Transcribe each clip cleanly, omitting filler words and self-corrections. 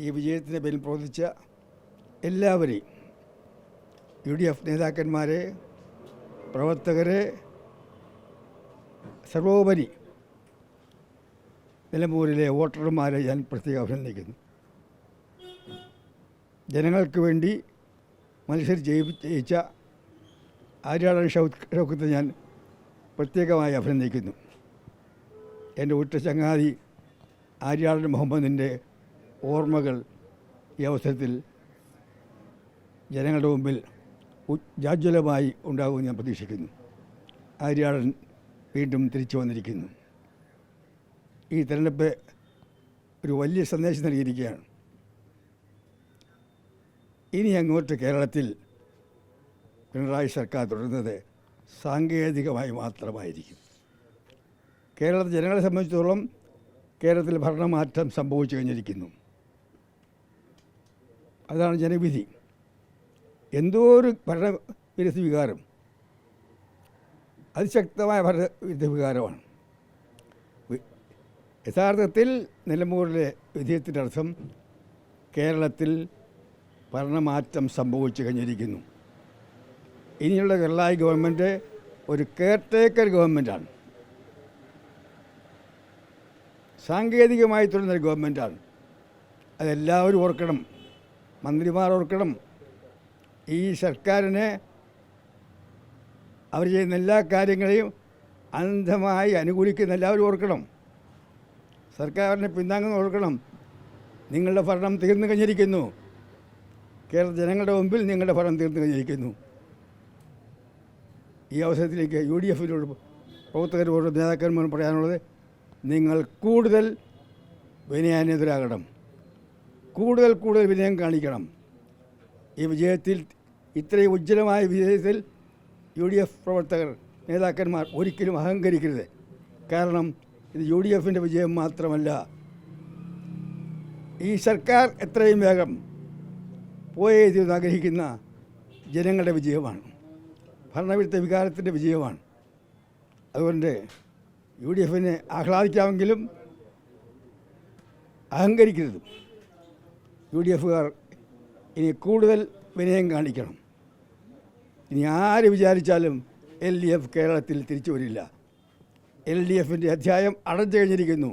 ഈ വിജയത്തിൻ്റെ പേരിൽ പ്രവർത്തിച്ച എല്ലാവരെയും UDF നേതാക്കന്മാരെ, പ്രവർത്തകരെ, സർവോപരി നിലമ്പൂരിലെ വോട്ടർമാരെ ഞാൻ പ്രത്യേകം അഭിനന്ദിക്കുന്നു. ജനങ്ങൾക്ക് വേണ്ടി മത്സരിച്ച് ജയിച്ച ആര്യാടൻ ഷൗക്കത്തെ ഞാൻ പ്രത്യേകമായി അഭിനന്ദിക്കുന്നു. എൻ്റെ ഉറ്റ ചങ്ങാതി ആര്യാടൻ മുഹമ്മദിൻ്റെ ഓർമ്മകൾ ഈ അവസരത്തിൽ ജനങ്ങളുടെ മുമ്പിൽ ഉജ്ജ്വലമായി ഉണ്ടാകുമെന്ന് ഞാൻ പ്രതീക്ഷിക്കുന്നു. ആര്യാടൻ വീണ്ടും തിരിച്ചു വന്നിരിക്കുന്നു. ഈ തെരഞ്ഞെടുപ്പ് ഒരു വലിയ സന്ദേശം നൽകിയിരിക്കുകയാണ്. ഇനി അങ്ങോട്ട് കേരളത്തിൽ പിണറായി സർക്കാർ തുടരുന്നത് സാങ്കേതികമായി മാത്രമായിരിക്കും. കേരളത്തിലെ ജനങ്ങളെ സംബന്ധിച്ചിടത്തോളം കേരളത്തിൽ ഭരണമാറ്റം സംഭവിച്ചു കഴിഞ്ഞിരിക്കുന്നു. അതാണ് ജനവിധി. എന്തോ ഒരു ഭരണവിരുദ്ധ വികാരം, അതിശക്തമായ ഭരണവിരുദ്ധ വികാരമാണ്. യഥാർത്ഥത്തിൽ നിലമ്പൂരിലെ വിജയത്തിൻ്റെ അർത്ഥം കേരളത്തിൽ ഭരണമാറ്റം സംഭവിച്ചു കഴിഞ്ഞിരിക്കുന്നു. ഇനിയുള്ള പിണറായി ഗവൺമെൻറ് ഒരു കെയർടേക്കർ ഗവൺമെൻറ്റാണ്, സാങ്കേതികമായി തുടരുന്നൊരു ഗവൺമെൻറ്റാണ്. അതെല്ലാവരും ഓർക്കണം, മന്ത്രിമാർ ഓർക്കണം. ഈ സർക്കാരിനെ അവർ ചെയ്യുന്ന എല്ലാ കാര്യങ്ങളെയും അന്ധമായി അനുകൂലിക്കുന്ന എല്ലാവരും ഓർക്കണം. സർക്കാരിനെ പിന്താങ്ങുന്ന ഓർക്കണം. നിങ്ങളുടെ ഭരണം തീർന്നു കഴിഞ്ഞിരിക്കുന്നു. കേരള ജനങ്ങളുടെ മുമ്പിൽ നിങ്ങളുടെ ഭരണം തീർന്നു കഴിഞ്ഞിരിക്കുന്നു. ഈ അവസരത്തിലേക്ക് UDFിനോട് പ്രവർത്തകരോട് നേതാക്കന്മാരും പറയാനുള്ളത്, നിങ്ങൾ കൂടുതൽ വിനയാന്വിതരാകണം, കൂടുതൽ വിനയം കാണിക്കണം. ഈ വിജയത്തിൽ, ഇത്രയും ഉജ്ജ്വലമായ വിജയത്തിൽ UDF പ്രവർത്തകർ, നേതാക്കന്മാർ ഒരിക്കലും അഹങ്കരിക്കരുത്. കാരണം ഇത് UDFിൻ്റെ വിജയം മാത്രമല്ല, ഈ സർക്കാർ എത്രയും വേഗം പോയെന്ന് ആഗ്രഹിക്കുന്ന ജനങ്ങളുടെ വിജയമാണ്, ഭരണവിരുദ്ധ വികാരത്തിൻ്റെ വിജയമാണ്. അതുകൊണ്ട് UDFിനെ ആഹ്ലാദിക്കാമെങ്കിലും അഹങ്കരിക്കരുത്. UDFുകാർ ഇനി കൂടുതൽ വിനയം കാണിക്കണം. ഇനി ആര് വിചാരിച്ചാലും LDF കേരളത്തിൽ തിരിച്ചു വരില്ല. LDFിൻ്റെ അധ്യായം അടഞ്ഞു കഴിഞ്ഞിരിക്കുന്നു.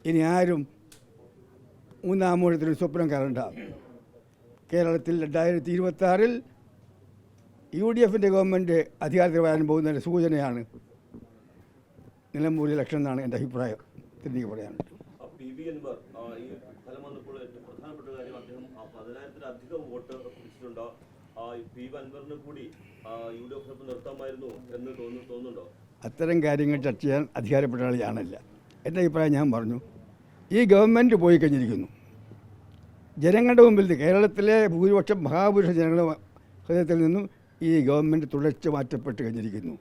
ഇനി ആരും മൂന്നാം മൂഴത്തിന് സ്വപ്നം കാണണ്ട. കേരളത്തിൽ 2026 UDFിൻ്റെ ഗവൺമെൻറ് അധികാരത്തിൽ വരാൻ പോകുന്നതിൻ്റെ സൂചനയാണ് നിലമ്പൂർ ഇലക്ഷൻ എന്നാണ് എൻ്റെ അഭിപ്രായം. എനിക്ക് പറയാനുണ്ട്. അത്തരം കാര്യങ്ങൾ ചർച്ച ചെയ്യാൻ അധികാരപ്പെട്ട ആളാണല്ല. എൻ്റെ അഭിപ്രായം ഞാൻ പറഞ്ഞു. ഈ ഗവൺമെൻറ് പോയി കഴിഞ്ഞിരിക്കുന്നു. ജനങ്ങളുടെ മുമ്പിൽ കേരളത്തിലെ ഭൂരിപക്ഷം മഹാഭൂരിപക്ഷ ജനങ്ങളുടെ ഹൃദയത്തിൽ നിന്നും ഈ ഗവൺമെൻറ് തുടച്ചു മാറ്റപ്പെട്ട് കഴിഞ്ഞിരിക്കുന്നു.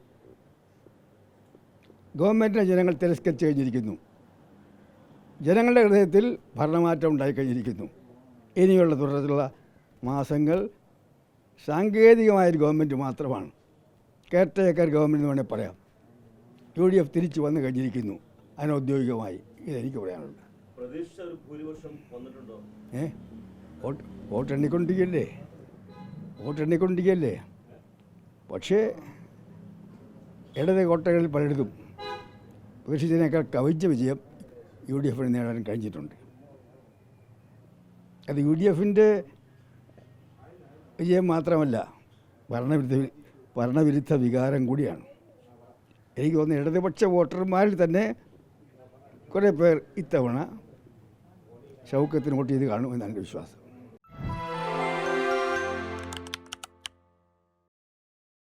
ഗവൺമെൻറ്റിനെ ജനങ്ങൾ തിരസ്കരിച്ച് കഴിഞ്ഞിരിക്കുന്നു. ജനങ്ങളുടെ ഹൃദയത്തിൽ ഭരണമാറ്റം ഉണ്ടായിക്കഴിഞ്ഞിരിക്കുന്നു. ഇനിയുള്ള തുടർന്നുള്ള മാസങ്ങൾ സാങ്കേതികമായൊരു ഗവൺമെൻറ് മാത്രമാണ്, കെയർടേക്കർ ഗവൺമെൻറ് എന്ന് വേണമെങ്കിൽ പറയാം. UDF തിരിച്ചു വന്നു കഴിഞ്ഞിരിക്കുന്നു അനൗദ്യോഗികമായി. ഇതെനിക്ക് പറയാനുള്ളത്. വോട്ടെണ്ണിക്കൊണ്ടിരിക്കല്ലേ. പക്ഷേ ഇടത് കോട്ടകളിൽ പലയിടത്തും പ്രതീക്ഷിച്ചതിനേക്കാൾ കവിഞ്ഞ വിജയം UDFിന് നേടാൻ കഴിഞ്ഞിട്ടുണ്ട്. അത് UDFിൻ്റെ വിജയം മാത്രമല്ല, ഭരണവിരുദ്ധ വികാരം കൂടിയാണ്. എനിക്ക് തോന്നുന്നു ഇടതുപക്ഷ വോട്ടർമാരിൽ തന്നെ കുറേ പേർ ഇത്തവണ ഷൗക്കത്തിന് വോട്ട് ചെയ്ത് കാണുമെന്നാണ് എൻ്റെ വിശ്വാസം.